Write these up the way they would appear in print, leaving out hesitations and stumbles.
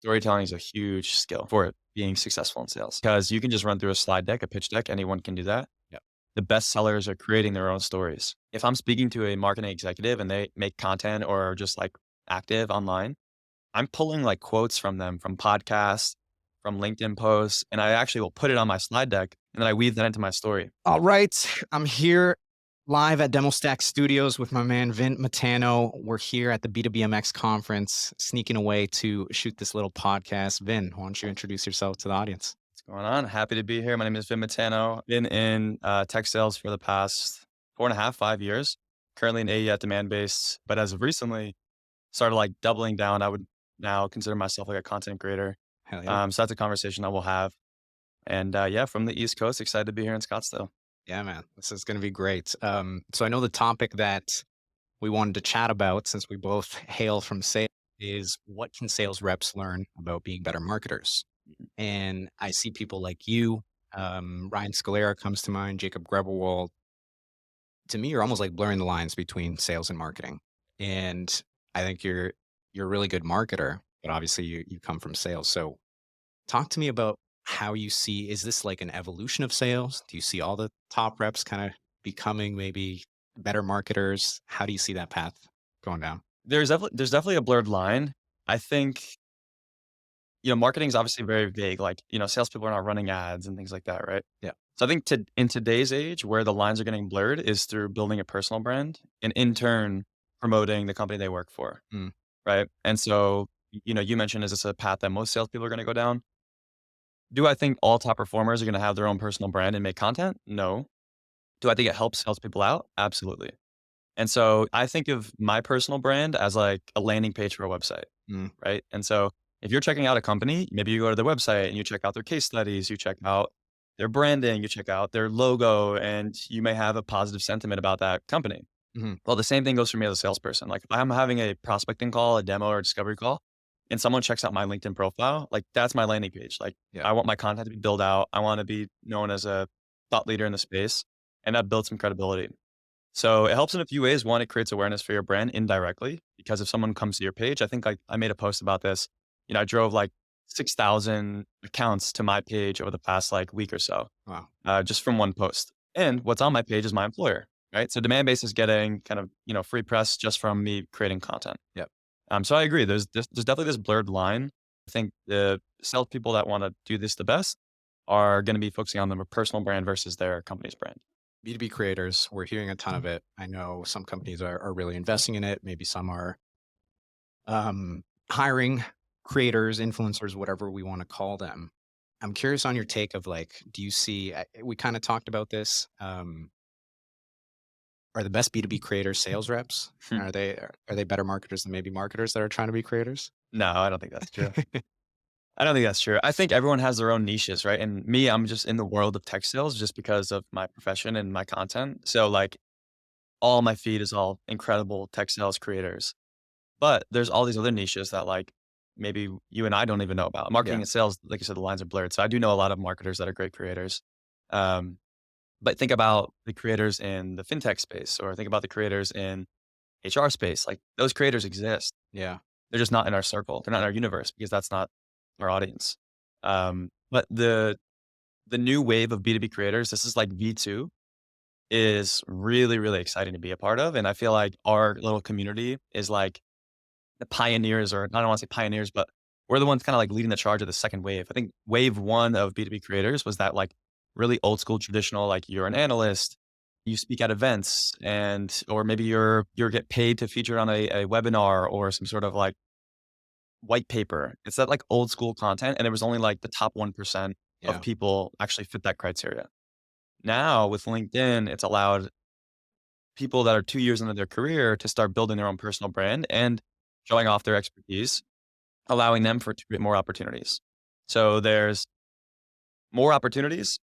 Storytelling is a huge skill for being successful in sales because you can just run through a slide deck, a pitch deck. Anyone can do that. Yep. The best sellers are creating their own stories. If I'm speaking to a marketing executive and they make content or are just like active online, I'm pulling like quotes from them from podcasts, from LinkedIn posts, and I actually will put it on my slide deck and then I weave that into my story. All right. I'm here live at Demo Stack Studios with my man Vint Matano. We're here at the B2BMX conference, sneaking away to shoot this little podcast. Vin, why don't you introduce yourself to the audience? What's going on? Happy to be here. My name is Vin Matano. Been in tech sales for the past 4.5, 5 years. Currently an AE at demand based, but as of recently, started like doubling down. I would now consider myself like a content creator. Hell yeah. So that's a conversation that we'll have. And yeah, from the East Coast, excited to be here in Scottsdale. Yeah, man. This is going to be great. So I know the topic that we wanted to chat about, since we both hail from sales, is what can sales reps learn about being better marketers? And I see people like you, Ryan Scalera comes to mind, Jacob Grebelwald. To me, you're almost like blurring the lines between sales and marketing. And I think you're a really good marketer, but obviously you come from sales. So talk to me about how you see, is this like an evolution of sales? Do you see all the top reps kind of becoming maybe better marketers? How do you see that path going down? There's definitely a blurred line. I think, marketing is obviously very vague. Like, salespeople are not running ads and things like that, right? Yeah. So I think in today's age, where the lines are getting blurred is through building a personal brand and in turn promoting the company they work for, Mm, right? And so, you mentioned, is this a path that most salespeople are going to go down? Do I think all top performers are going to have their own personal brand and make content? No. Do I think it helps salespeople out? Absolutely. And so I think of my personal brand as like a landing page for a website, mm, right? And so if you're checking out a company, maybe you go to their website and you check out their case studies, you check out their branding, you check out their logo, and you may have a positive sentiment about that company. mhm. Well, the same thing goes for me as a salesperson. Like if I'm having a prospecting call, a demo or a discovery call, and someone checks out my LinkedIn profile, like that's my landing page. Like Yeah. I want my content to be built out. I want to be known as a thought leader in the space, and that builds some credibility. So it helps in a few ways. One, it creates awareness for your brand indirectly because if someone comes to your page, I think I made a post about this. I drove like 6,000 accounts to my page over the past like week or so, Wow. just from one post. And what's on my page is my employer, right? So demand base is getting kind of free press just from me creating content. Yep. So I agree. There's definitely this blurred line. I think the salespeople that want to do this the best are going to be focusing on their personal brand versus their company's brand. B2B creators, we're hearing a ton of it. I know some companies are really investing in it. Maybe some are hiring creators, influencers, whatever we want to call them. I'm curious on your take of like, do you see, we kind of talked about this. Are the best B2B creators sales reps? And are they better marketers than maybe marketers that are trying to be creators? No, I don't think that's true. I don't think that's true. I think everyone has their own niches, right? And me, I'm just in the world of tech sales just because of my profession and my content. So like all my feed is all incredible tech sales creators. But there's all these other niches that like maybe you and I don't even know about. Marketing Yeah. and sales, like you said, the lines are blurred. So I do know a lot of marketers that are great creators. Um, but think about the creators in the fintech space or think about the creators in HR space. Like those creators exist. Yeah. They're just not in our circle. They're not in our universe because that's not our audience. But the new wave of B2B creators, this is like V2, is really, really exciting to be a part of. And I feel like our little community is like the pioneers, or I don't want to say pioneers, but we're the ones kind of like leading the charge of the second wave. I think wave one of B2B creators was that like really old school traditional, like you're an analyst, you speak at events and, or maybe you're get paid to feature on a webinar or some sort of like white paper. It's that like old school content. And it was only like the top 1% of Yeah. people actually fit that criteria. Now with LinkedIn, it's allowed people that are 2 years into their career to start building their own personal brand and showing off their expertise, allowing them to create more opportunities. So there's more opportunities,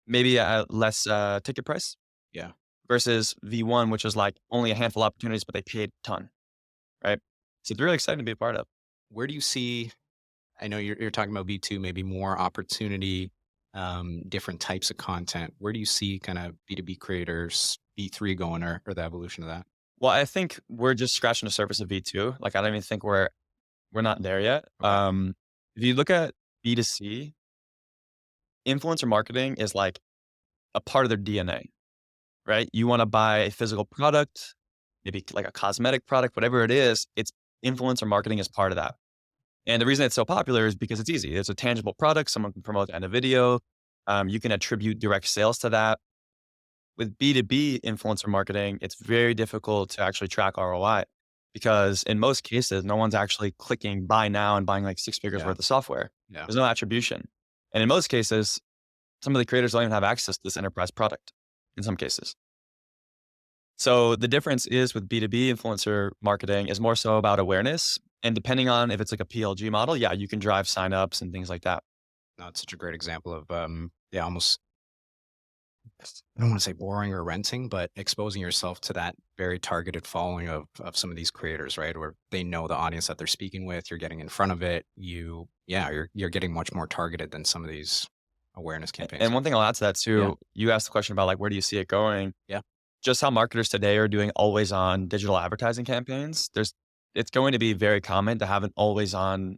maybe at less ticket price Yeah. versus V1, which is like only a handful of opportunities, but they paid a ton, right? So it's really exciting to be a part of. Where do you see, I know you're talking about B2, maybe more opportunity, different types of content. Where do you see kind of B2B creators, B3 going or the evolution of that? Well, I think we're just scratching the surface of V2. Like I don't even think we're not there yet. Okay. If you look at B2C, influencer marketing is like a part of their DNA, right? You want to buy a physical product, maybe like a cosmetic product, whatever it is, it's influencer marketing is part of that. And the reason it's so popular is because it's easy. It's a tangible product. Someone can promote that in a video. You can attribute direct sales to that. With B2B influencer marketing, it's very difficult to actually track ROI because in most cases, no one's actually clicking buy now and buying like 6 figures Yeah. worth of software. Yeah. There's no attribution. And in most cases, some of the creators don't even have access to this enterprise product in some cases. So the difference is with B2B influencer marketing is more so about awareness. And depending on if it's like a PLG model, yeah, you can drive signups and things like that. No, it's such a great example of, yeah, almost, I don't want to say boring or renting, but exposing yourself to that very targeted following of some of these creators, right? Where they know the audience that they're speaking with, you're getting in front of it. Yeah, you're getting much more targeted than some of these awareness campaigns. And one thing I'll add to that Yeah. too, you asked the question about like, where do you see it going? Yeah. Just how marketers today are doing always on digital advertising campaigns. It's going to be very common to have an always on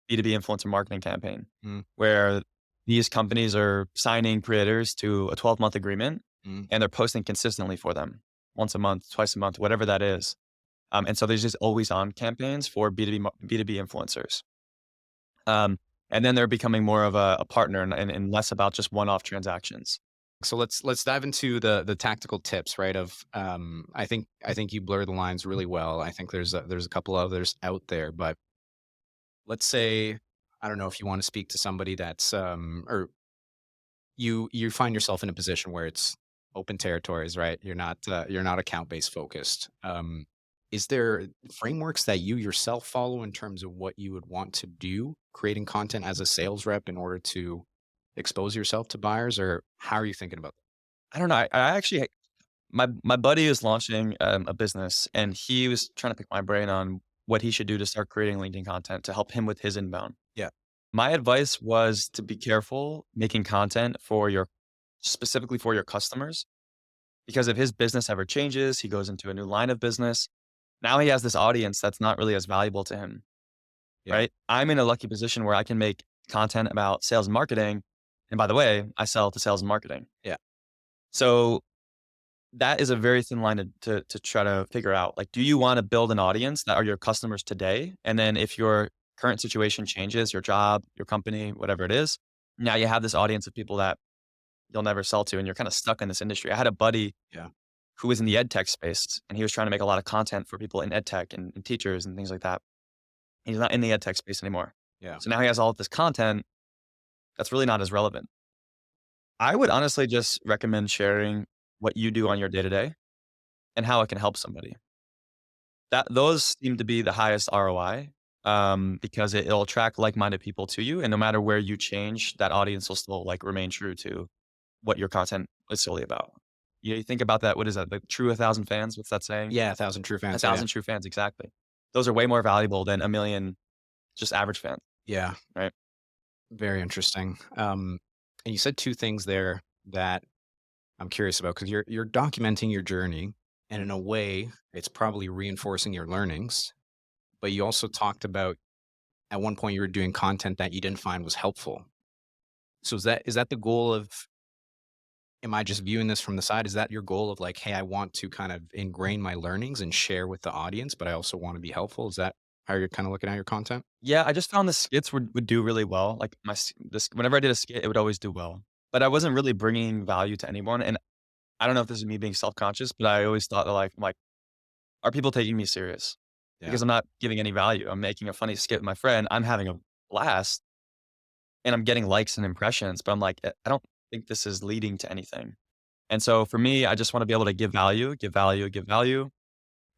B2B influencer marketing campaign Mm, where these companies are signing creators to a 12-month agreement mm. and they're posting consistently for them once a month, twice a month, whatever that is. And so there's just always on campaigns for B2B influencers. Um, and then they're becoming more of a partner and less about just one-off transactions. So let's dive into the tactical tips, right? Of I think you blur the lines really well. I think there's a couple others out there, but let's say I don't know if you want to speak to somebody that's or you find yourself in a position where it's open territories, right? You're not account based focused. Is there frameworks that you yourself follow in terms of what you would want to do, creating content as a sales rep in order to expose yourself to buyers, or how are you thinking about I don't know. I actually my buddy is launching a business, and he was trying to pick my brain on what he should do to start creating LinkedIn content to help him with his inbound. that? My advice was to be careful making content for your specifically for your customers because if his business ever changes, he goes into a new line of business. Now he has this audience that's not really as valuable to him, Yeah. right? I'm in a lucky position where I can make content about sales and marketing. And by the way, I sell to sales and marketing. Yeah. So that is a very thin line to try to figure out. Like, do you want to build an audience that are your customers today? And then if your current situation changes, your job, your company, whatever it is, now you have this audience of people that you'll never sell to and you're kind of stuck in this industry. I had a buddy Yeah. who was in the ed tech space and he was trying to make a lot of content for people in ed tech and teachers and things like that. He's not in the ed tech space anymore. Yeah. So now he has all of this content that's really not as relevant. I would honestly just recommend sharing what you do on your day to day and how it can help somebody. That those seem to be the highest ROI, because it'll attract like-minded people to you, and no matter where you change, that audience will still, like, remain true to what your content is solely about. You think about that, what is that? The true 1,000 fans, what's that saying? Yeah. 1,000 true fans. Yeah. 1,000 true fans, exactly. Those are way more valuable than a million just average fans, Yeah. right? Very interesting. And you said two things there that I'm curious about because you're documenting your journey, and in a way, it's probably reinforcing your learnings. But you also talked about at one point you were doing content that you didn't find was helpful. So is that the goal of? Am I just viewing this from the side? Is that your goal of like, hey, I want to kind of ingrain my learnings and share with the audience, but I also want to be helpful? Is that how you're kind of looking at your content? Yeah, I just found the skits would do really well, like, my s this whenever I did a skit, it would always do well, but I wasn't really bringing value to anyone, and I don't know if this is me being self-conscious, but I always thought that, like, "Are people taking me serious?" Yeah. Because I'm not giving any value. I'm making a funny skit with my friend. I'm having a blast, and I'm getting likes and impressions, but I'm like, I don't think this is leading to anything." And so for me, I just wanna be able to give value, give value, give value,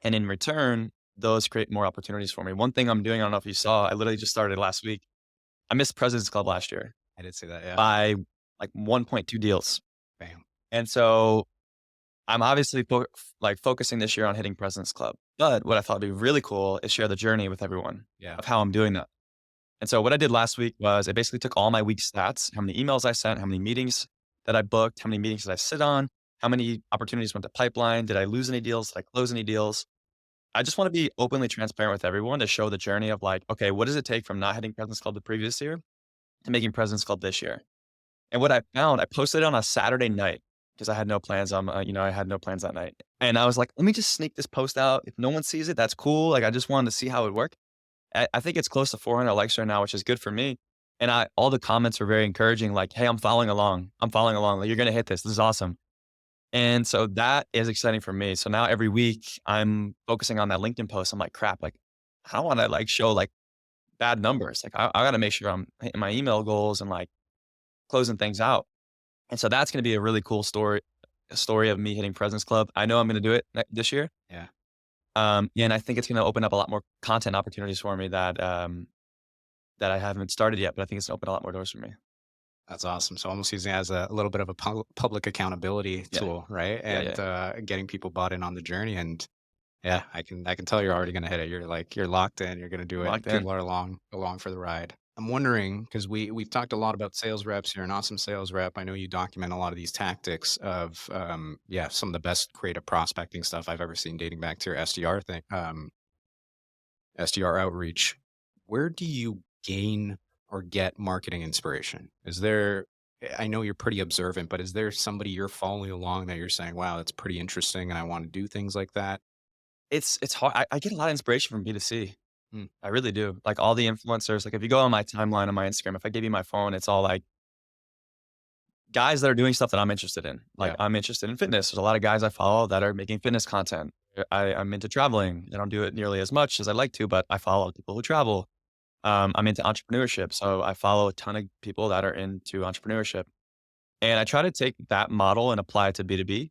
and in return, those create more opportunities for me. One thing I'm doing, I don't know if you saw, I literally just started last week. I missed President's Club last year I did say that. Yeah. by, like, 1.2 deals, Bam. and so I'm obviously focusing this year on hitting President's Club, but what I thought would be really cool is share the journey with everyone Yeah. of how I'm doing that. And so what I did last week was I basically took all my week stats, how many emails I sent, how many meetings that I booked, how many meetings did I sit on, how many opportunities went to pipeline, did I lose any deals, did I close any deals? I just want to be openly transparent with everyone to show the journey of like, okay, what does it take from not hitting President's Club the previous year to making President's Club this year? And what I found, I posted it on a Saturday night because I had no plans on, I had no plans that night. And I was like, let me just sneak this post out. If no one sees it, that's cool. Like, I just wanted to see how it worked. I think it's close to 400 likes right now, which is good for me. And all the comments were very encouraging. Like, hey, I'm following along. I'm following along. Like, you're gonna hit this. This is awesome. And so that is exciting for me. So now every week I'm focusing on that LinkedIn post. I'm like, crap. Like, I don't want to like show like bad numbers. Like, I got to make sure I'm hitting my email goals and like closing things out. And so that's going to be a really cool story, a story of me hitting President's Club. I know I'm going to do it this year. Yeah. Yeah, and I think it's going to open up a lot more content opportunities for me that I haven't started yet, but I think it's going to open a lot more doors for me. That's awesome. So almost using it as a little bit of a public accountability Yeah, tool, right? yeah, yeah. And getting people bought in on the journey. And yeah, I can tell you're already going to hit it. You're locked in. You're going to do I'm it. locked in. People are along for the ride. I'm wondering because we've talked a lot about sales reps. You're an awesome sales rep. I know you document a lot of these tactics of yeah, some of the best creative prospecting stuff I've ever seen dating back to your SDR thing, SDR outreach. Where do you gain or get marketing inspiration? Is there I know you're pretty observant, but is there somebody you're following along that you're saying, "Wow, that's pretty interesting, and I want to do things like that"? It's hard. I get a lot of inspiration from B2C. Mm, I really do. Like all the influencers, like if you go on my timeline on my Instagram, if I give you my phone, it's all like guys that are doing stuff that I'm interested in. Like yeah, I'm interested in fitness. There's a lot of guys I follow that are making fitness content. I'm into traveling. I don't do it nearly as much as I'd like to, but I follow people who travel. I'm into entrepreneurship. So I follow a ton of people that are into entrepreneurship. And I try to take that model and apply it to B2B.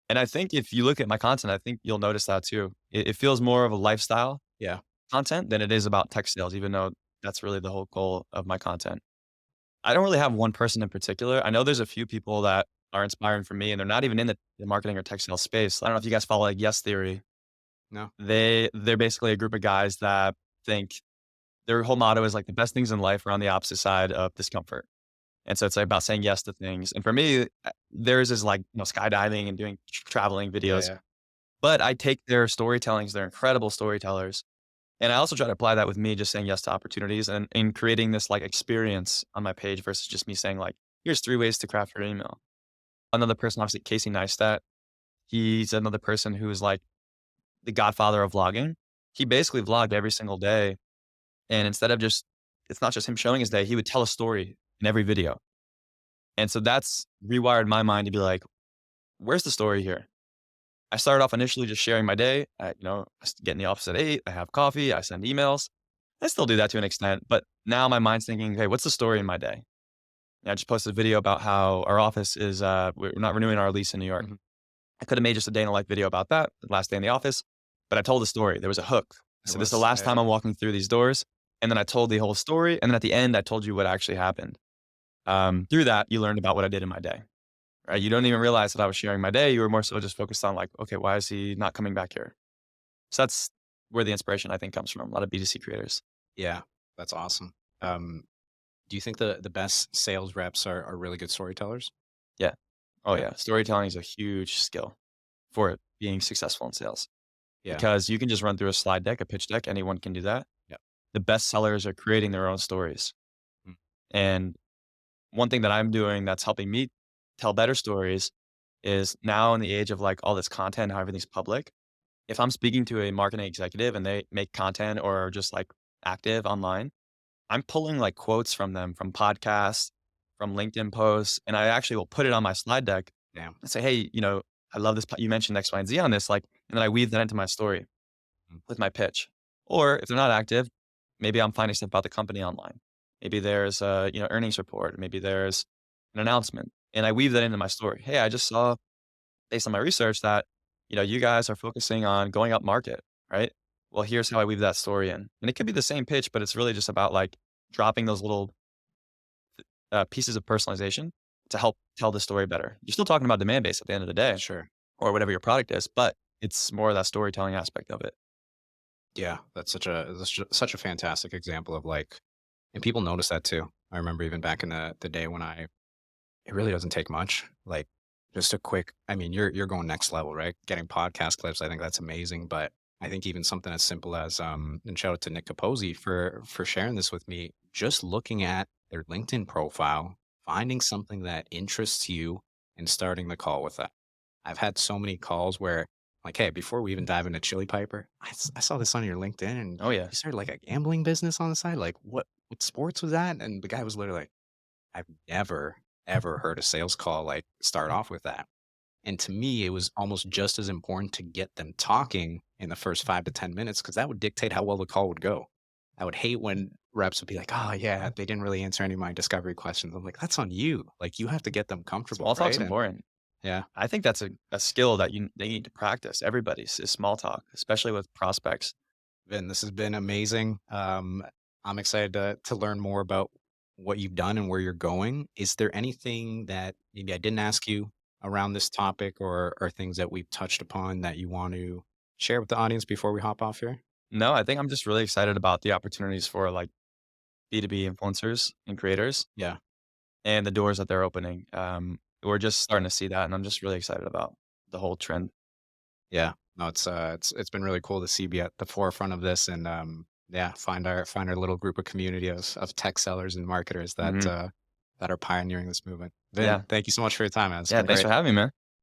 And I think if you look at my content, I think you'll notice that too. It feels more of a lifestyle yeah, content than it is about tech sales, even though that's really the whole goal of my content. I don't really have one person in particular. I know there's a few people that are inspiring for me, and they're not even in the marketing or tech sales space. I don't know if you guys follow like Yes Theory. no, They're basically a group of guys that think their whole motto is like the best things in life are on the opposite side of discomfort. And so it's like about saying yes to things. And for me, theirs is like, skydiving and doing traveling yeah, videos. yeah, But I take their storytellings, they're incredible storytellers. And I also try to apply that with me just saying yes to opportunities and in creating this like experience on my page versus just me saying like, here's 3 ways to craft your email. Another person, obviously Casey Neistat, he's another person who is like the godfather of vlogging. He basically vlogged every single day. And instead of just, it's not just him showing his day, he would tell a story in every video. And so that's rewired my mind to be like, where's the story here? I started off initially just sharing my day. Get in the office at 8, I have coffee, I send emails. I still do that to an extent, but now my mind's thinking, "Hey, what's the story in my day?" I just posted a video about how our office is, we're not renewing our lease in New York. mhm, I could have made just a day in the life video about that, the last day in the office, but I told the story. There was a hook. I it said, "This is the was, last yeah, time I'm walking through these doors," and then I told the whole story, and then at the end, I told you what actually happened. Through that, you learned about what I did in my day, right? You don't even realize that I was sharing my day. You were more so just focused on like, "Okay, why is he not coming back here?" So that's where the inspiration I think comes from, a lot of B2C creators. yeah, that's awesome. Um, do you think the best sales reps are really good storytellers? Yeah. Oh, Yeah, yeah. Storytelling is a huge skill for being successful in sales yeah, because you can just run through a slide deck, a pitch deck. Anyone can do that. yeah, The best sellers are creating their own stories. mm, And one thing that I'm doing that's helping me tell better stories is now in the age of like all this content, how everything's public. If I'm speaking to a marketing executive and they make content or are just like active online, I'm pulling like quotes from them from podcasts, from LinkedIn posts, and I actually will put it on my slide deck yeah, and say, "Hey, I love this. You mentioned X, Y, and Z on this." Like, and then I weave that into my story mm, with my pitch. Or if they're not active, maybe I'm finding stuff about the company online. Maybe there's a earnings report. Maybe there's an announcement, and I weave that into my story. Hey, I just saw based on my research that you guys are focusing on going up market, right? Well, here's how I weave that story in, and it could be the same pitch, but it's really just about like dropping those little pieces of personalization to help tell the story better. You're still talking about demand base at the end of the day sure. or whatever your product is, but it's more of that storytelling aspect of it. Yeah, that's such a fantastic example of like, and people notice that too. I remember even back in the day when it really doesn't take much. Like just a quick, I mean, you're going next level, right? Getting podcast clips, I think that's amazing. But I think even something as simple as, and shout out to Nick Capozzi for sharing this with me, just looking at their LinkedIn profile, finding something that interests you and starting the call with that. I've had so many calls where, like, "Hey, before we even dive into Chili Piper, I saw this on your LinkedIn and Oh, yeah. you started like a gambling business on the side. Like, what sports was that?" And the guy was literally like, "I've never, ever heard a sales call like start off with that." And to me, it was almost just as important to get them talking in the first 5 to 10 minutes because that would dictate how well the call would go. I would hate when reps would be like, "Oh, yeah, they didn't really answer any of my discovery questions." I'm like, "That's on you." Like, you have to get them comfortable, Small talk's right? And important. yeah, I think that's a skill that they need to practice. Everybody's is small talk, especially with prospects. Vin, this has been amazing. I'm excited to learn more about what you've done and where you're going. Is there anything that maybe I didn't ask you around this topic or things that we've touched upon that you want to share with the audience before we hop off here? No, I think I'm just really excited about the opportunities for, like, B2B influencers and creators Yeah. and the doors that they're opening. We're just starting to see that, and I'm just really excited about the whole trend. Yeah. No, it's been really cool to see be at the forefront of this and yeah, find our little group of community of tech sellers and marketers Mhm. that are pioneering this movement. Vin, Yeah. thank you so much for your time, man. It's Yeah, been thanks great. for having me, man.